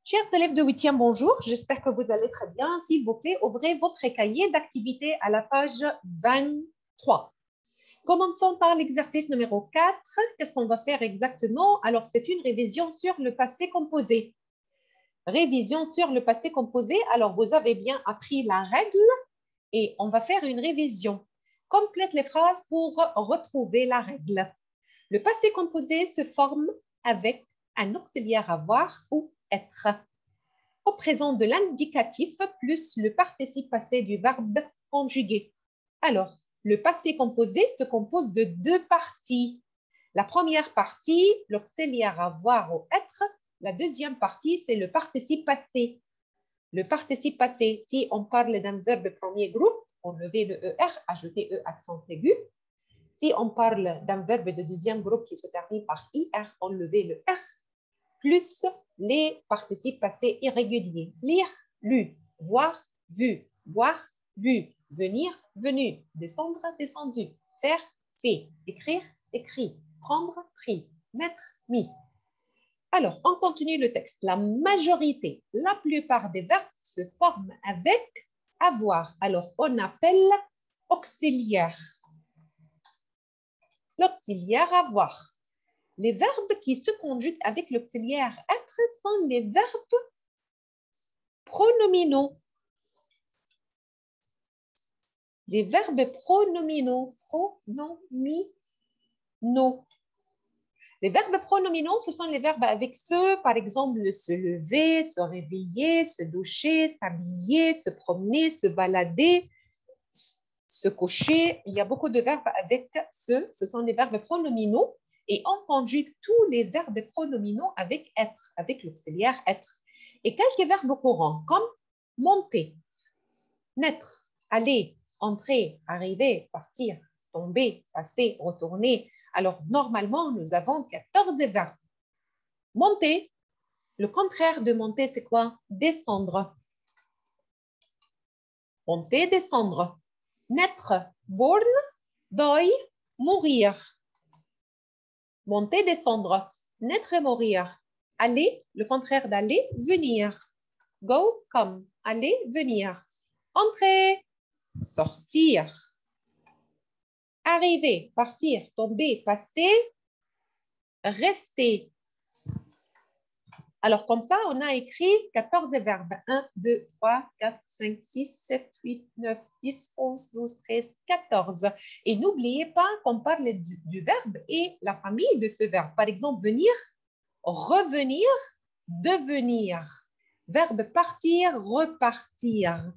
Chers élèves de 8e, bonjour. J'espère que vous allez très bien. S'il vous plaît, ouvrez votre cahier d'activité à la page 23. Commençons par l'exercice numéro 4. Qu'est-ce qu'on va faire exactement? Alors, c'est une révision sur le passé composé. Révision sur le passé composé. Alors, vous avez bien appris la règle et on va faire une révision. Complète les phrases pour retrouver la règle. Le passé composé se forme avec un auxiliaire avoir ou être. Au présent de l'indicatif plus le participe passé du verbe conjugué. Alors, le passé composé se compose de deux parties. La première partie, l'auxiliaire avoir ou être. La deuxième partie, c'est le participe passé. Le participe passé, si on parle d'un verbe premier groupe, enlever le ER, ajouter E accent aigu. Si on parle d'un verbe de deuxième groupe qui se termine par IR, enlever le R, plus les participes passés irréguliers. Lire, lu, voir, vu, boire, bu, venir, venu, descendre, descendu, faire, fait, écrire, écrit, prendre, pris, mettre, mis. Alors, on continue le texte. La majorité, la plupart des verbes se forment avec avoir. Alors, on appelle auxiliaire. L'auxiliaire avoir. Les verbes qui se conjuguent avec l'auxiliaire être sont les verbes pronominaux. Les verbes pronominaux. Les verbes pronominaux, ce sont les verbes avec se, par exemple, se lever, se réveiller, se doucher, s'habiller, se promener, se balader, se coucher. Il y a beaucoup de verbes avec se. Ce sont les verbes pronominaux. Et on conjugue tous les verbes pronominaux avec être, avec l'auxiliaire être. Et quelques verbes courants, comme monter, naître, aller, entrer, arriver, partir, tomber, passer, retourner. Alors, normalement, nous avons 14 verbes. Monter, le contraire de monter, c'est quoi? Descendre. Monter, descendre. Naître, born, deuil, mourir. Monter, descendre, naître et mourir. Aller, le contraire d'aller, venir. Go, come, aller, venir. Entrer, sortir. Arriver, partir, tomber, passer, rester. Alors, comme ça, on a écrit 14 verbes. 1, 2, 3, 4, 5, 6, 7, 8, 9, 10, 11, 12, 13, 14. Et n'oubliez pas qu'on parle du verbe et la famille de ce verbe. Par exemple, venir, revenir, devenir. Verbe partir, repartir.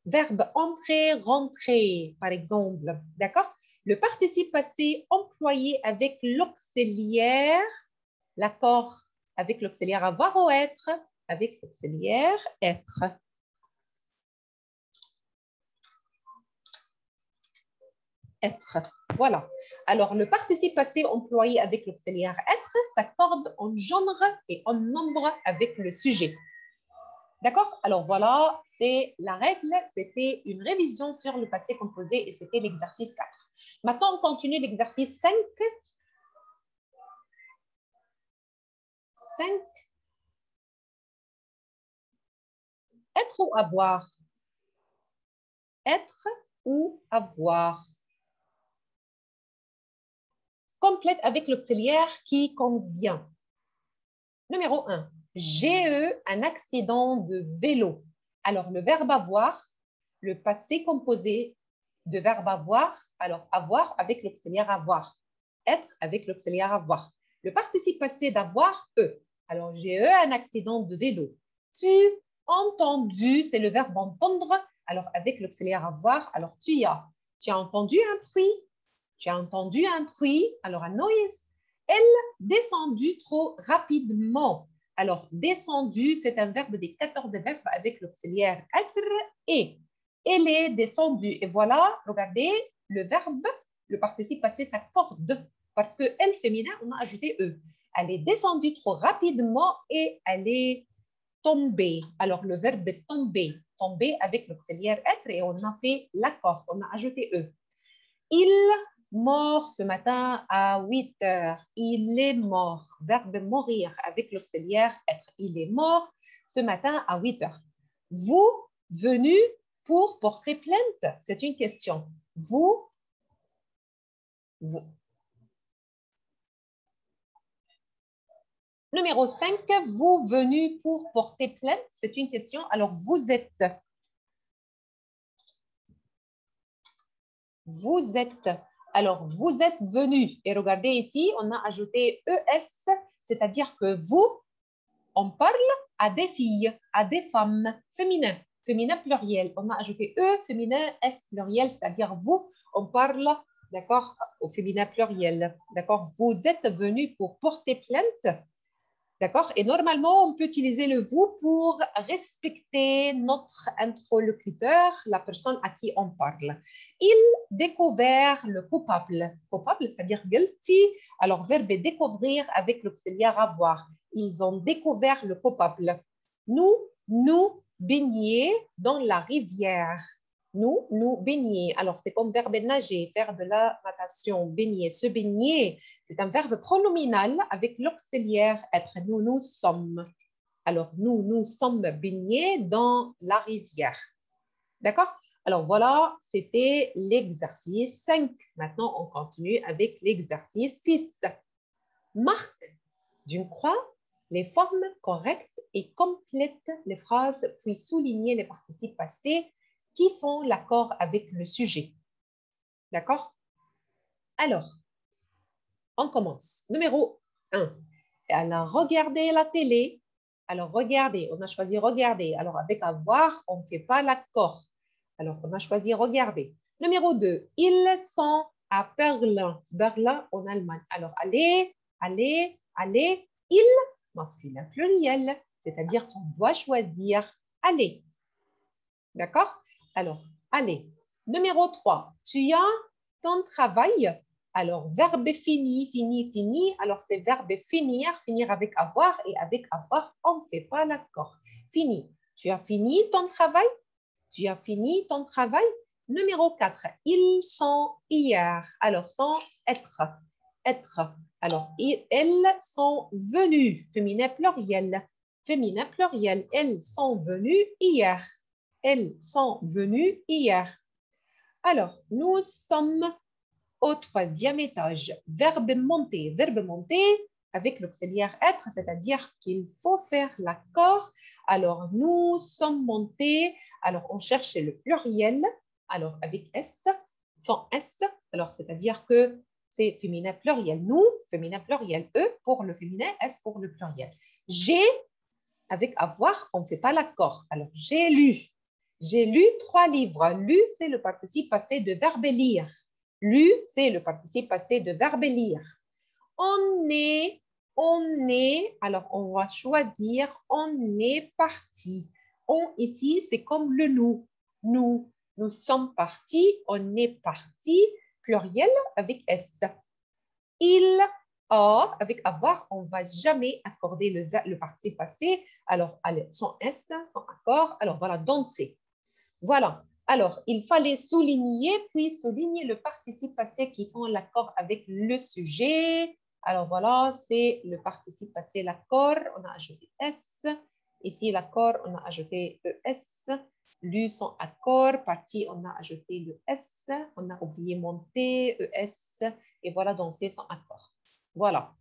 Verbe entrer, rentrer, par exemple. D'accord? Le participe passé employé avec l'auxiliaire, l'accord avec l'auxiliaire avoir ou être, avec l'auxiliaire être. Être. Voilà. Alors, le participe passé employé avec l'auxiliaire être s'accorde en genre et en nombre avec le sujet. D'accord? Alors, voilà, c'est la règle. C'était une révision sur le passé composé et c'était l'exercice 4. Maintenant, on continue l'exercice 5. 5. Être ou avoir? Être ou avoir? Complète avec l'auxiliaire qui convient. Numéro 1. J'ai eu un accident de vélo. Alors, le verbe avoir, le passé composé de verbe avoir, alors avoir avec l'auxiliaire avoir. Être avec l'auxiliaire avoir. Le participe passé d'avoir, eux. Alors, j'ai eu un accident de vélo. Tu, entendu, c'est le verbe entendre. Alors, avec l'auxiliaire avoir, alors tu y as. Tu as entendu un bruit. Tu as entendu un bruit. Alors, un noise. Elle descendu trop rapidement. Alors, descendu, c'est un verbe des 14 verbes avec l'auxiliaire être et. Elle est descendue. Et voilà, regardez, le verbe, le participe passé s'accorde parce que elle féminin, on a ajouté E. Elle est descendue trop rapidement et elle est tombée. Alors, le verbe est tomber. Tomber avec l'auxiliaire être et on a fait l'accord, on a ajouté E. Il mort ce matin à 8 heures. Il est mort. Verbe mourir avec l'auxiliaire être. Il est mort ce matin à 8 heures. Vous venu pour porter plainte? C'est une question. Vous. Numéro 5, vous venu pour porter plainte? C'est une question. Alors, vous êtes. Vous êtes. Alors, vous êtes venu. Et regardez ici, on a ajouté ES, c'est-à-dire que vous, on parle à des filles, à des femmes, féminin, féminin pluriel. On a ajouté E, féminin, S pluriel, c'est-à-dire vous, on parle, d'accord, au féminin pluriel. D'accord, vous êtes venu pour porter plainte. D'accord? Et normalement, on peut utiliser le vous pour respecter notre interlocuteur, la personne à qui on parle. Il découvert le coupable. Coupable, c'est-à-dire guilty. Alors, verbe découvrir avec l'auxiliaire avoir. Ils ont découvert le coupable. Nous baigner dans la rivière. Nous baigner. Alors, c'est comme verbe nager, faire de la natation, baigner, se baigner. C'est un verbe pronominal avec l'auxiliaire être. Nous sommes. Alors, nous sommes baignés dans la rivière. D'accord? Alors, voilà, c'était l'exercice 5. Maintenant, on continue avec l'exercice 6. Marque d'une croix les formes correctes et complète les phrases, puis souligner les participes passés qui font l'accord avec le sujet. D'accord? Alors, on commence. Numéro 1. Elle a regardé la télé. Alors, regardez. On a choisi regarder. Alors, avec avoir, on ne fait pas l'accord. Alors, on a choisi regarder. Numéro 2. Ils sont à Berlin. Berlin en Allemagne. Alors, allez. Ils, masculin pluriel. C'est-à-dire qu'on doit choisir aller. D'accord? Alors, allez. Numéro 3. Tu as ton travail. Alors, verbe fini. Alors, c'est verbe finir avec avoir. Et avec avoir, on ne fait pas l'accord. Fini. Tu as fini ton travail? Tu as fini ton travail? Numéro 4. Ils sont hier. Alors, sont être. Alors, elles sont venues. Féminin pluriel. Elles sont venues hier. Elles sont venues hier. Alors, nous sommes au 3e étage. Verbe monter avec l'auxiliaire être, c'est-à-dire qu'il faut faire l'accord. Alors, nous sommes montés. Alors, on cherche le pluriel. Alors, avec S, sans S. Alors, c'est-à-dire que c'est féminin pluriel. Nous, féminin pluriel. E pour le féminin, S pour le pluriel. J'ai, avec avoir, on ne fait pas l'accord. Alors, j'ai lu. J'ai lu 3 livres. Lu, c'est le participe passé de verbe lire. Lu, c'est le participe passé de verbe lire. On est, alors on va choisir, on est parti. On, ici, c'est comme le nous. Nous sommes partis, on est parti, pluriel avec S. Il a, avec avoir, on ne va jamais accorder le participe passé. Alors, allez, sans S, sans accord. Alors, voilà, danser. Voilà. Alors, il fallait souligner, puis souligner le participe passé qui font l'accord avec le sujet. Alors, voilà, c'est le participe passé, l'accord. On a ajouté S. Ici, l'accord, on a ajouté ES. Lu sans accord. Parti, on a ajouté le S. On a oublié monter, ES. Et voilà, danser sans accord. Voilà.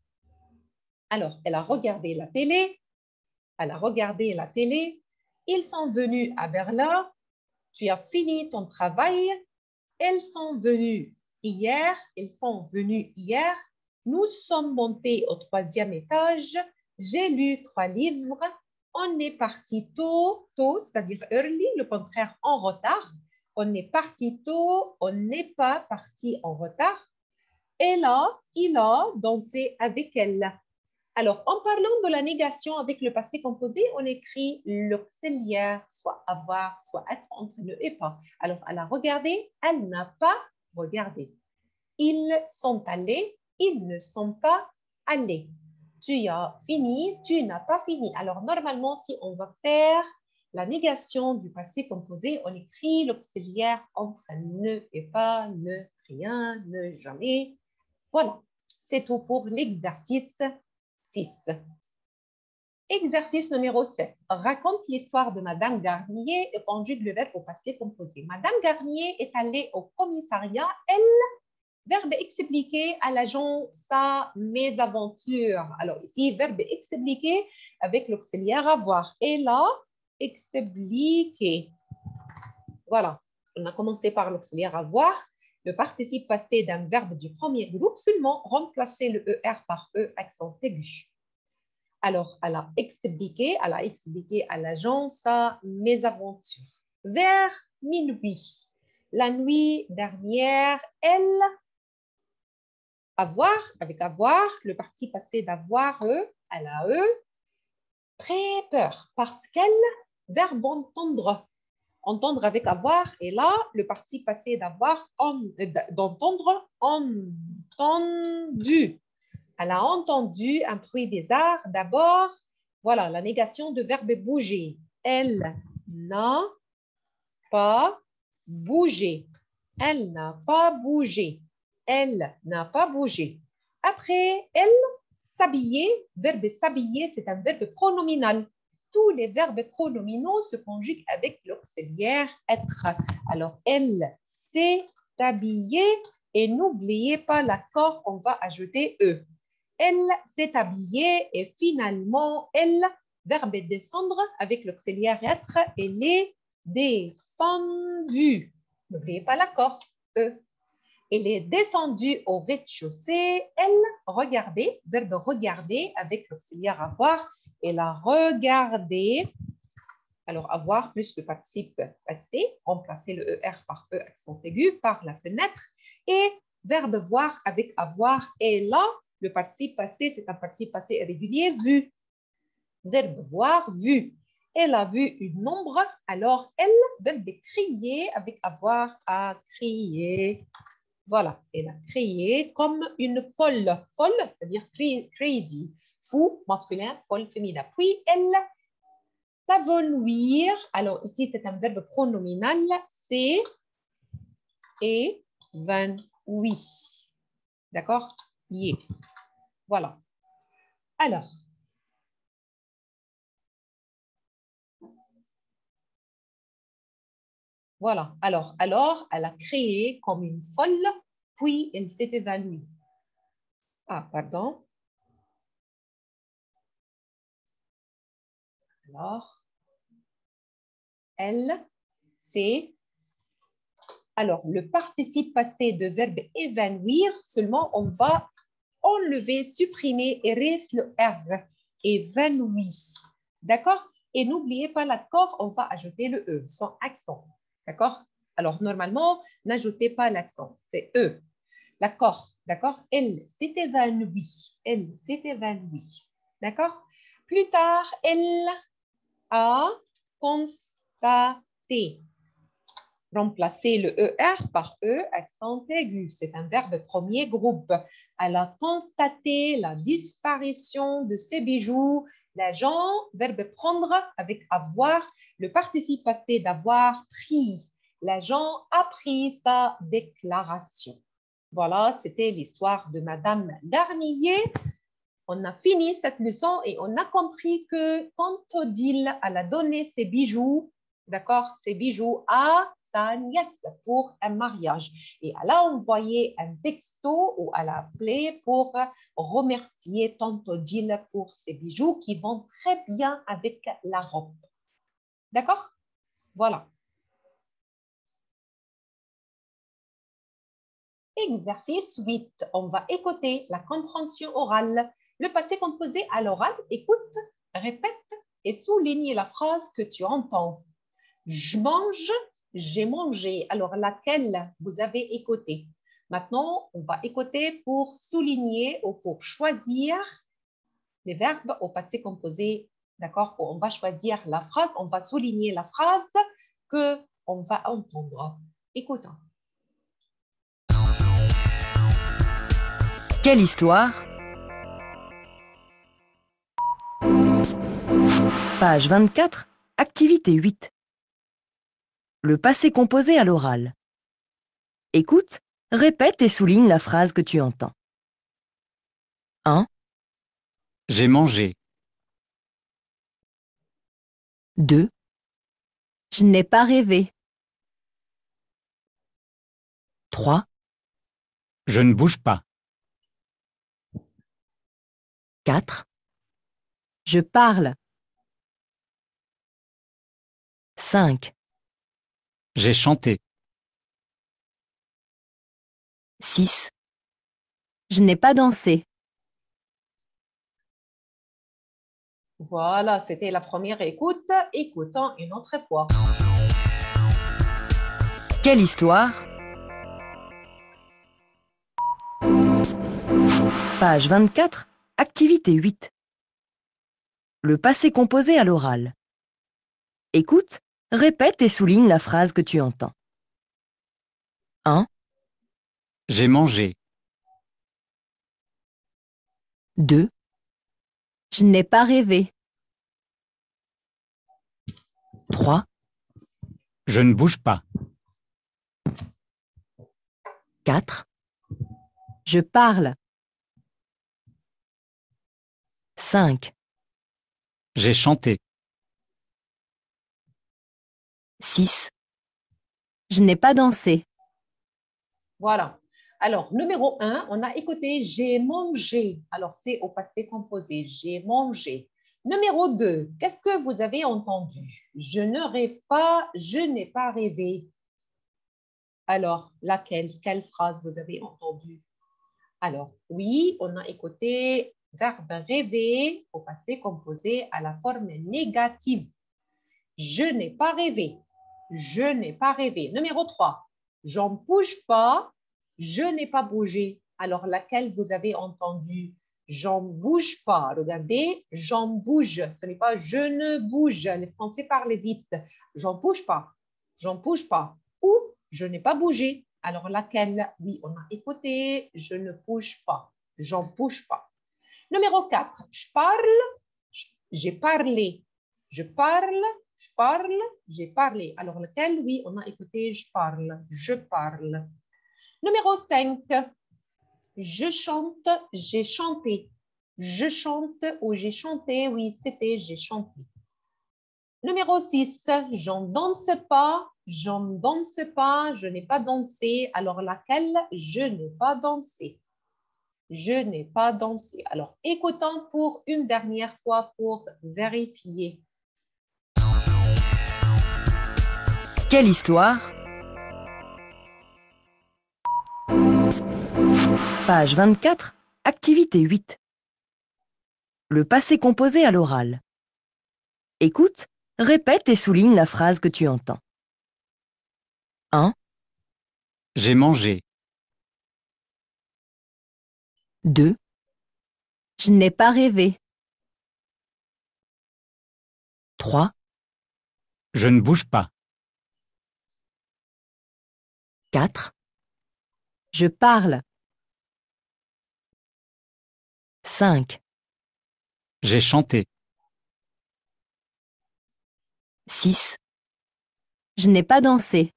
Alors, elle a regardé la télé. Ils sont venus à Berlin. Tu as fini ton travail. Elles sont venues hier. Nous sommes montés au 3e étage. J'ai lu 3 livres. On est parti tôt, c'est-à-dire early, le contraire en retard. On est parti tôt, on n'est pas parti en retard. Il a dansé avec elle. Alors, en parlant de la négation avec le passé composé, on écrit l'auxiliaire, soit avoir, soit être entre ne et pas. Alors, elle a regardé, elle n'a pas regardé. Ils sont allés, ils ne sont pas allés. Tu as fini, tu n'as pas fini. Alors, normalement, si on va faire la négation du passé composé, on écrit l'auxiliaire entre ne et pas, ne, rien, ne, jamais. Voilà, c'est tout pour l'exercice 6. Exercice numéro 7. Raconte l'histoire de Madame Garnier et conjugue le verbe au passé composé. Madame Garnier est allée au commissariat. Verbe expliquer à l'agent sa mésaventure. Alors ici, verbe expliquer avec l'auxiliaire avoir. Elle a expliqué. Voilà, on a commencé par l'auxiliaire avoir. Le participe passé d'un verbe du premier groupe, seulement remplacer le ER par E accent aigu. Alors, elle a expliqué à l'agent sa mésaventure. Vers minuit, la nuit dernière, elle avoir, avec avoir, le participe passé d'avoir, elle a très peur parce qu'elle, verbe entendre. Entendre avec avoir, et là, le participe passé d'avoir, d'entendre, entendu. Elle a entendu un bruit bizarre. D'abord, voilà, la négation de verbe bouger. Elle n'a pas bougé. Elle n'a pas bougé. Elle n'a pas bougé. Après, elle s'habiller. Verbe s'habiller, c'est un verbe pronominal. Tous les verbes pronominaux se conjuguent avec l'auxiliaire être. Alors, elle s'est habillée et n'oubliez pas l'accord, on va ajouter E. Elle s'est habillée et finalement, elle, verbe descendre avec l'auxiliaire être, elle est descendue. N'oubliez pas l'accord E. Elle est descendue au rez-de-chaussée. Elle regardait, verbe regarder avec l'auxiliaire avoir. Elle a regardé. Alors, avoir plus le participe passé, remplacer le ER par E accent aigu par la fenêtre. Et verbe voir avec avoir. Et là, le participe passé, c'est un participe passé irrégulier, vu. Verbe voir, vu. Elle a vu une ombre, alors elle, verbe crier avec avoir, a crié. Voilà, elle a crié comme une folle. Folle, c'est-à-dire crazy. Fou, masculin, folle, féminin. Puis, elle s'avenouir. Alors, ici, c'est un verbe pronominal. C'est évanoui. D'accord? Yeah. Voilà. Alors, voilà. Alors, elle a créé comme une folle, puis elle s'est évanouie. Ah, pardon. Alors, elle s'est... Alors, le participe passé de verbe évanouir, seulement on va enlever, supprimer et reste le R. Évanoui. D'accord? Et n'oubliez pas l'accord, on va ajouter le E sans accent. D'accord? Alors, normalement, n'ajoutez pas l'accent. C'est E. L'accord. D'accord? Elle s'est évanouie. Elle s'est évanouie. D'accord? Plus tard, elle a constaté. Remplacer le ER par E, accent aigu. C'est un verbe premier groupe. Elle a constaté la disparition de ses bijoux. L'agent, verbe prendre avec avoir. Le participe passé d'avoir pris. L'agent a pris sa déclaration. Voilà, c'était l'histoire de Madame Garnier. On a fini cette leçon et on a compris que quand Odile a donné ses bijoux, d'accord, ses bijoux à sa nièce pour un mariage. Et elle a envoyé un texto ou elle a appelé pour remercier tante Odile pour ses bijoux qui vont très bien avec la robe. D'accord? Voilà. Exercice 8. On va écouter la compréhension orale. Le passé composé à l'oral, écoute, répète et souligne la phrase que tu entends. Je mange, j'ai mangé. Alors, laquelle vous avez écouté? Maintenant, on va écouter pour souligner ou pour choisir les verbes au passé composé. D'accord? On va choisir la phrase, on va souligner la phrase que on va entendre. Écoutons. Quelle histoire? Page 24, activité 8. Le passé composé à l'oral. Écoute, répète et souligne la phrase que tu entends. 1. J'ai mangé. 2, Je n'ai pas rêvé. 3, Je ne bouge pas. 4, Je parle. 5, J'ai chanté. 6, Je n'ai pas dansé. Voilà, c'était la première écoute. Écoutons une autre fois. quelle histoire? Page 24, activité 8. Le passé composé à l'oral. Écoute, répète et souligne la phrase que tu entends. 1, J'ai mangé. 2, Je n'ai pas rêvé. 3, Je ne bouge pas. 4, Je parle. 5, J'ai chanté. 6, Je n'ai pas dansé. Voilà. Alors, numéro 1, on a écouté j'ai mangé. Alors, c'est au passé composé. J'ai mangé. Numéro 2, qu'est-ce que vous avez entendu? Je ne rêve pas, je n'ai pas rêvé. Alors, laquelle? Quelle phrase vous avez entendue? Alors, oui, on a écouté verbe rêver au passé composé à la forme négative. Je n'ai pas rêvé. Je n'ai pas rêvé. Numéro 3, j'en bouge pas, je n'ai pas bougé. Alors, laquelle vous avez entendu? J'en bouge pas. Regardez, j'en bouge. Ce n'est pas je ne bouge. Les Français parlent vite. J'en bouge pas. J'en bouge pas. Ou je n'ai pas bougé. Alors, laquelle? Oui, on a écouté. Je ne bouge pas. J'en bouge pas. Numéro 4, je parle, j'ai parlé. Je parle, je parle, j'ai parlé. Alors, lequel? Oui, on a écouté je parle. Je parle. Numéro 5, je chante, j'ai chanté. Je chante ou j'ai chanté. Oui, c'était j'ai chanté. Numéro 6, j'en danse pas. J'en danse pas. Je n'ai pas dansé. Alors, laquelle? Je n'ai pas dansé. Je n'ai pas dansé. Alors, écoutons pour une dernière fois pour vérifier. quelle histoire? Page 24, activité 8. Le passé composé à l'oral. Écoute, répète et souligne la phrase que tu entends. 1, J'ai mangé. 2, Je n'ai pas rêvé. 3, Je ne bouge pas. 4, Je parle. 5, J'ai chanté. 6, Je n'ai pas dansé.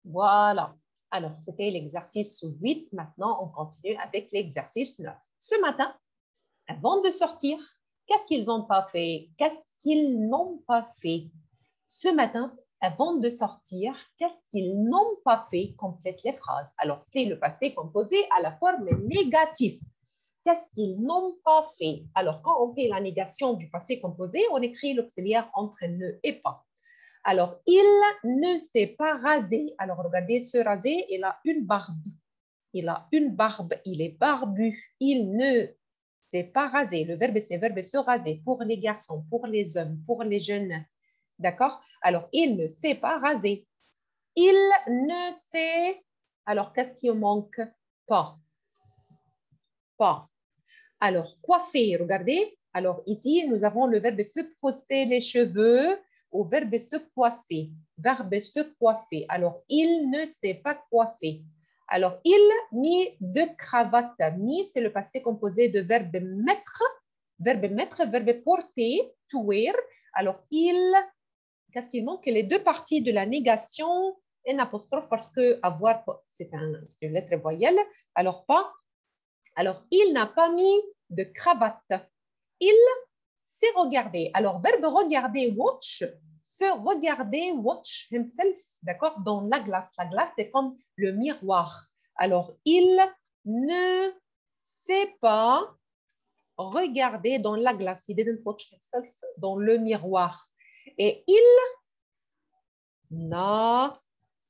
Voilà. Alors, c'était l'exercice 8. Maintenant, on continue avec l'exercice 9. Ce matin, avant de sortir, qu'est-ce qu'ils n'ont pas fait? Qu'est-ce qu'ils n'ont pas fait? Ce matin, avant de sortir, qu'est-ce qu'ils n'ont pas fait? Complète les phrases. Alors, c'est le passé composé à la forme négative. Qu'est-ce qu'ils n'ont pas fait? Alors, quand on fait la négation du passé composé, on écrit l'auxiliaire entre ne et pas. Alors, il ne s'est pas rasé. Alors, regardez, se raser, il a une barbe. Il a une barbe, il est barbu. Il ne s'est pas rasé. Le verbe, c'est verbe se raser pour les garçons, pour les hommes, pour les jeunes. D'accord? Alors, il ne s'est pas rasé. Il ne s'est... Alors, qu'est-ce qui manque? Pas. Pas. Alors, coiffer, regardez. Alors, ici, nous avons le verbe se brosser les cheveux au verbe se coiffer. Verbe se coiffer. Alors, il ne s'est pas coiffé. Alors, il mit de cravate. Mis, c'est le passé composé de verbe mettre, verbe porter, to wear. Alors, il, qu'est-ce qu'il manque? Les deux parties de la négation, un apostrophe parce que avoir, c'est une lettre voyelle. Alors, pas. Alors, il n'a pas mis de cravate. Il s'est regarder. Alors, verbe regarder, watch, se regarder, watch himself, d'accord, dans la glace. La glace, c'est comme le miroir. Alors, il ne sait pas regarder dans la glace. He didn't watch himself dans le miroir. Et il n'a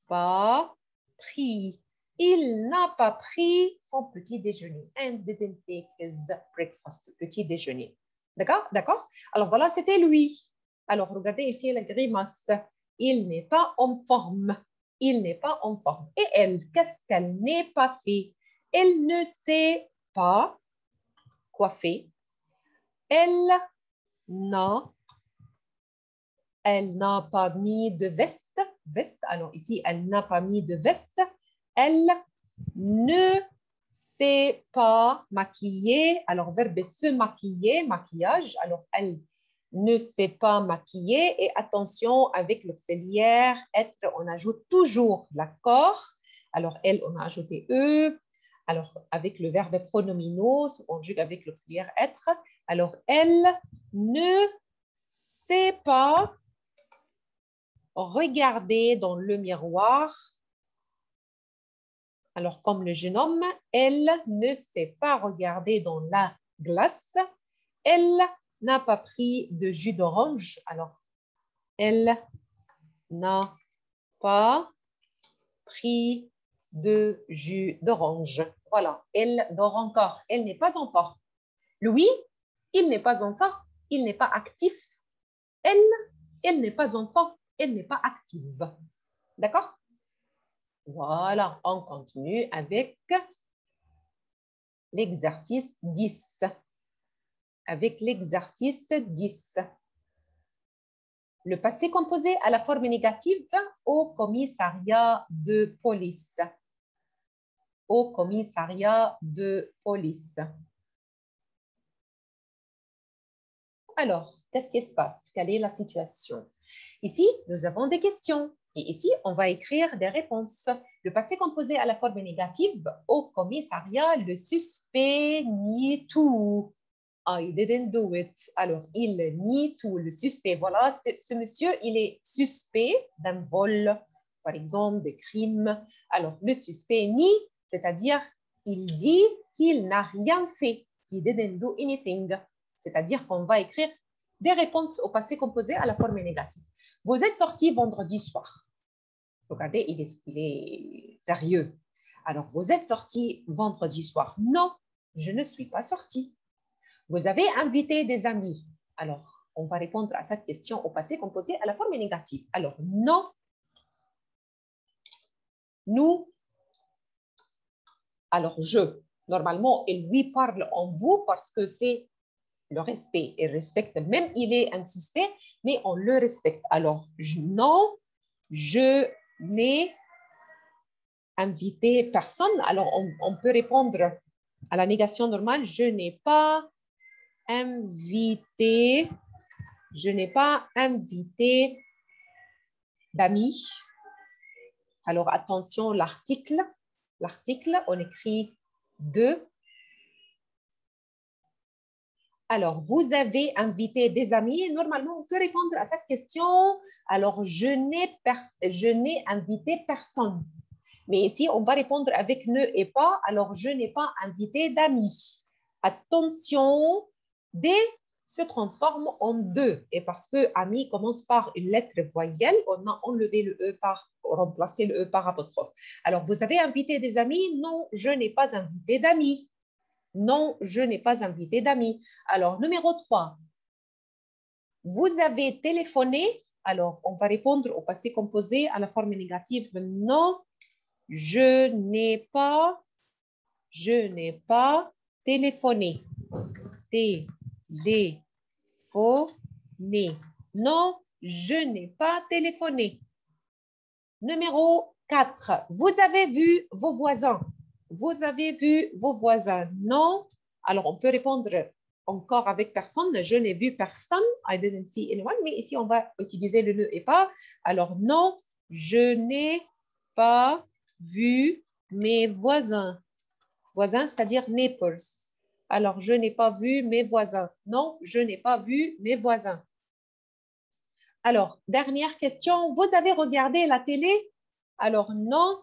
pas pris. Il n'a pas pris son petit déjeuner. And didn't take his breakfast, petit déjeuner. D'accord? D'accord? Alors voilà, c'était lui. Alors regardez ici la grimace. Il n'est pas en forme. Il n'est pas en forme. Et elle, qu'est-ce qu'elle n'est pas fait? Elle ne sait pas coiffer. Elle n'a pas mis de veste. Veste, alors ici, elle n'a pas mis de veste. Elle ne s'est pas maquillée. Alors, verbe se maquiller, maquillage. Alors, elle ne s'est pas maquillée. Et attention, avec l'auxiliaire être, on ajoute toujours l'accord. Alors, elle, on a ajouté E. Alors, avec le verbe pronominaux, on conjugue avec l'auxiliaire être. Alors, elle ne sait pas regarder dans le miroir. Alors, comme le jeune homme, elle ne sait pas regarder dans la glace. Elle n'a pas pris de jus d'orange. Alors, elle n'a pas pris de jus d'orange. Voilà, elle dort encore. Elle n'est pas en forme. Lui, il n'est pas en forme. Il n'est pas actif. Elle n'est pas en forme. Elle n'est pas active. D'accord? Voilà, on continue avec l'exercice 10. Avec l'exercice 10. Le passé composé à la forme négative au commissariat de police. Au commissariat de police. Alors, qu'est-ce qui se passe? Quelle est la situation? Ici, nous avons des questions. Et ici, on va écrire des réponses. Le passé composé à la forme négative, au commissariat, le suspect nie tout. I didn't do it. Alors, il nie tout. Le suspect, voilà, ce monsieur, il est suspect d'un vol, par exemple, de crime. Alors, le suspect nie, c'est-à-dire, il dit qu'il n'a rien fait. He didn't do anything. C'est-à-dire qu'on va écrire des réponses au passé composé à la forme négative. Vous êtes sorti vendredi soir. Regardez, il est sérieux. Alors, vous êtes sorti vendredi soir. Non, je ne suis pas sorti. Vous avez invité des amis. Alors, on va répondre à cette question au passé composé à la forme négative. Alors, non, nous, alors je. Normalement, il lui parle en vous parce que c'est le respect. Il respecte, même il est un suspect, mais on le respecte. Alors, non, je n'ai invité personne. Alors, on peut répondre à la négation normale. Je n'ai pas invité, d'amis. Alors, attention, l'article, on écrit de. Alors, vous avez invité des amis. Normalement, on peut répondre à cette question. Alors, je n'ai invité personne. Mais ici, on va répondre avec ne et pas. Alors, je n'ai pas invité d'amis. Attention, des se transforme en deux. Et parce que ami commence par une lettre voyelle, on a enlevé le E remplacé le E par apostrophe. Alors, vous avez invité des amis? Non, je n'ai pas invité d'amis. Non, je n'ai pas invité d'amis. Alors, numéro 3. Vous avez téléphoné? Alors, on va répondre au passé composé à la forme négative. Non, je n'ai pas téléphoné. Téléphoné. Non, je n'ai pas téléphoné. Numéro 4. Vous avez vu vos voisins? Vous avez vu vos voisins? Non. Alors, on peut répondre encore avec personne. Je n'ai vu personne. I didn't see anyone. Mais ici, on va utiliser le ne et pas. Alors, non, je n'ai pas vu mes voisins. Voisins, c'est-à-dire neighbors. Alors, je n'ai pas vu mes voisins. Non, je n'ai pas vu mes voisins. Alors, dernière question. Vous avez regardé la télé? Alors, non,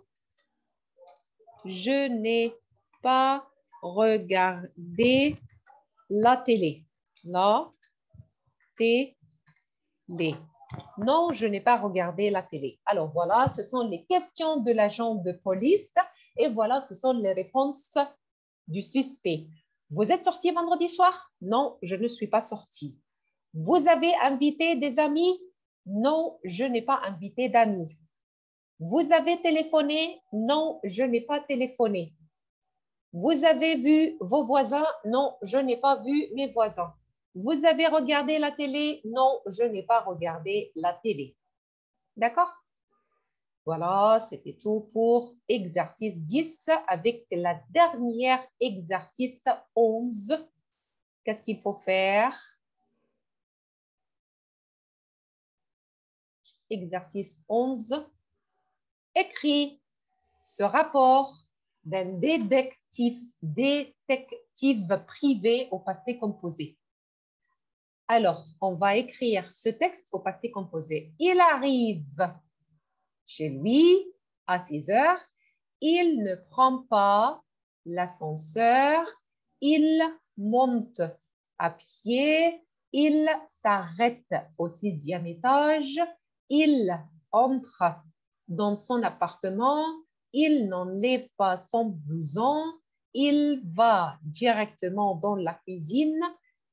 je n'ai pas regardé la télé. La télé. Non, je n'ai pas regardé la télé. Alors, voilà, ce sont les questions de l'agent de police et voilà, ce sont les réponses du suspect. Vous êtes sorti vendredi soir? Non, je ne suis pas sorti. Vous avez invité des amis? Non, je n'ai pas invité d'amis. Vous avez téléphoné? Non, je n'ai pas téléphoné. Vous avez vu vos voisins? Non, je n'ai pas vu mes voisins. Vous avez regardé la télé? Non, je n'ai pas regardé la télé. D'accord? Voilà, c'était tout pour exercice 10 avec la dernière exercice 11. Qu'est-ce qu'il faut faire? Exercice 11. Écris ce rapport d'un détective privé au passé composé. Alors, on va écrire ce texte au passé composé. Il arrive chez lui à 6 heures. Il ne prend pas l'ascenseur. Il monte à pied. Il s'arrête au 6e étage. Il entre dans son appartement. Il n'enlève pas son blouson. Il va directement dans la cuisine.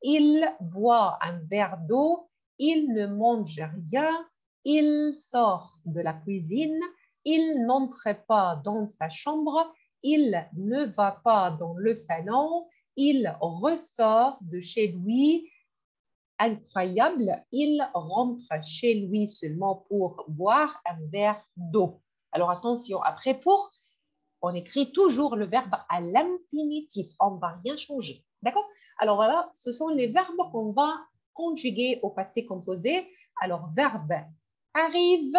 Il boit un verre d'eau. Il ne mange rien. Il sort de la cuisine. Il n'entre pas dans sa chambre. Il ne va pas dans le salon. Il ressort de chez lui. Incroyable, il rentre chez lui seulement pour boire un verre d'eau. Alors attention, après pour, on écrit toujours le verbe à l'infinitif. On ne va rien changer. D'accord? Alors voilà, ce sont les verbes qu'on va conjuguer au passé composé. Alors, verbe arrive.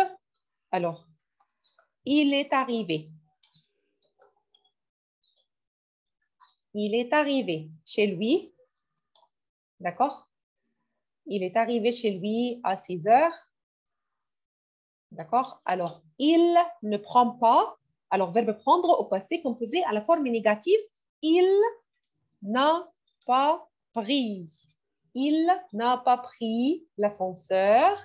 Alors, il est arrivé. Il est arrivé chez lui. D'accord? Il est arrivé chez lui à 6 heures. D'accord? Alors, il ne prend pas. Alors, verbe prendre au passé composé à la forme négative. Il n'a pas pris. Il n'a pas pris l'ascenseur.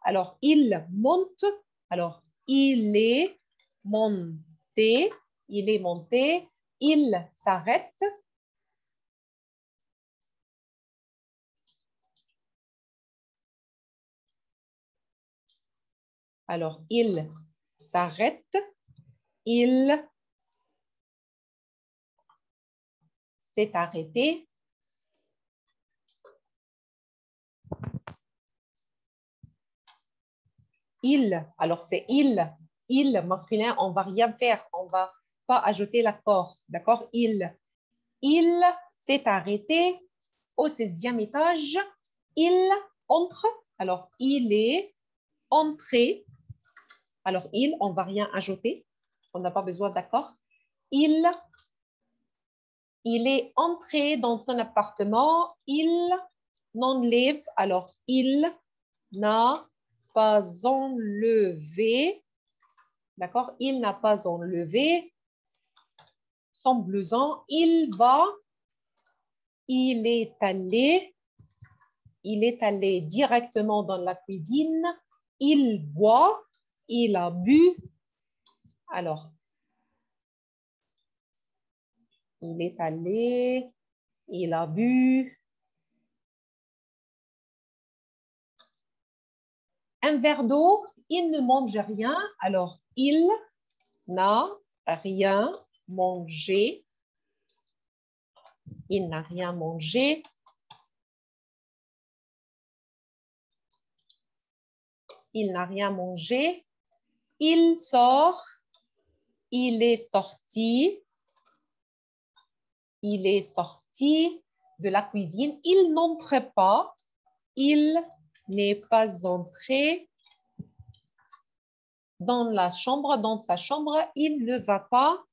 Alors, il monte. Alors, il est monté. Il est monté. Il s'arrête. Alors, il s'arrête. Il s'est arrêté. Il, alors c'est il masculin, on ne va rien faire, on ne va pas ajouter l'accord, d'accord? Il s'est arrêté au 6e étage. Il entre, alors il est entré. Alors il, on ne va rien ajouter, on n'a pas besoin d'accord. Il est entré dans son appartement. Il n'enlève, alors il n'a pas enlevé, d'accord? Il n'a pas enlevé son blouson. Il va, il est allé directement dans la cuisine. Il boit, il a bu. Alors, il est allé, il a bu. Un verre d'eau, il ne mange rien. Alors, il n'a rien mangé. Il n'a rien mangé. Il n'a rien mangé. Il sort. Il est sorti. Il est sorti de la cuisine. Il n'entre pas. Il n'est pas entré dans la chambre, dans sa chambre. Il ne va pas.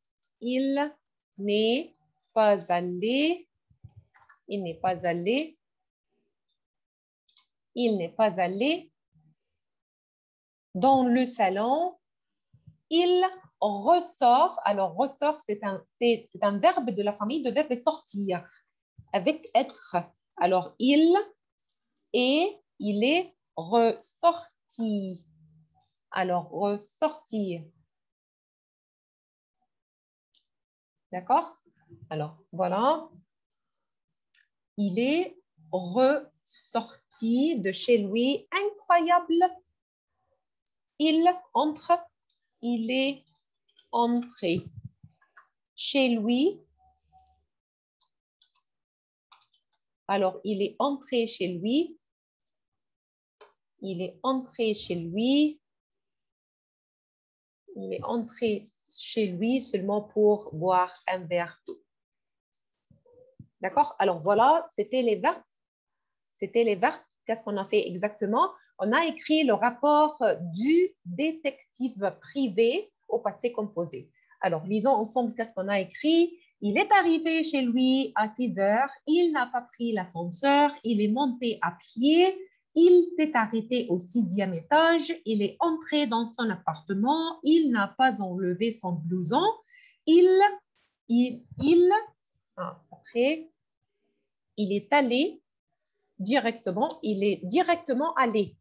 Il n'est pas allé Il n'est pas allé. Il n'est pas allé dans le salon. Il ressort. Alors, ressort, c'est un verbe de la famille de verbe sortir avec être. Alors, il est ressorti. Alors, ressortir. D'accord? Alors, voilà. Il est ressorti de chez lui. Incroyable. Il entre. Il est entré chez lui. Alors, il est entré chez lui. Il est entré chez lui. Il est entré chez lui seulement pour boire un verre d'eau. D'accord? Alors, voilà, c'était les verbes. C'était les verbes. Qu'est-ce qu'on a fait exactement? On a écrit le rapport du détective privé au passé composé. Alors, lisons ensemble qu'est-ce qu'on a écrit. Il est arrivé chez lui à 6 heures. Il n'a pas pris l'ascenseur. Il est monté à pied. Il s'est arrêté au 6e étage. Il est entré dans son appartement. Il n'a pas enlevé son blouson. Après, il est allé directement. Il est directement allé.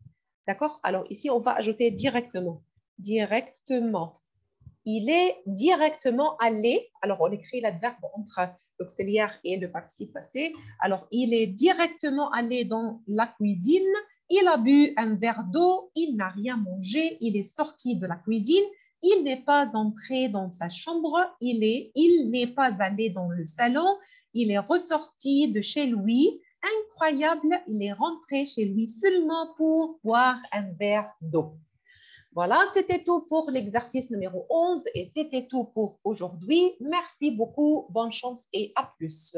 D'accord? Alors, ici, on va ajouter directement. Directement. Il est directement allé. Alors, on écrit l'adverbe entre l'auxiliaire et le participe passé. Alors, il est directement allé dans la cuisine. Il a bu un verre d'eau. Il n'a rien mangé. Il est sorti de la cuisine. Il n'est pas entré dans sa chambre. Il n'est pas allé dans le salon. Il est ressorti de chez lui. Incroyable, il est rentré chez lui seulement pour boire un verre d'eau. Voilà, c'était tout pour l'exercice numéro 11 et c'était tout pour aujourd'hui. Merci beaucoup, bonne chance et à plus.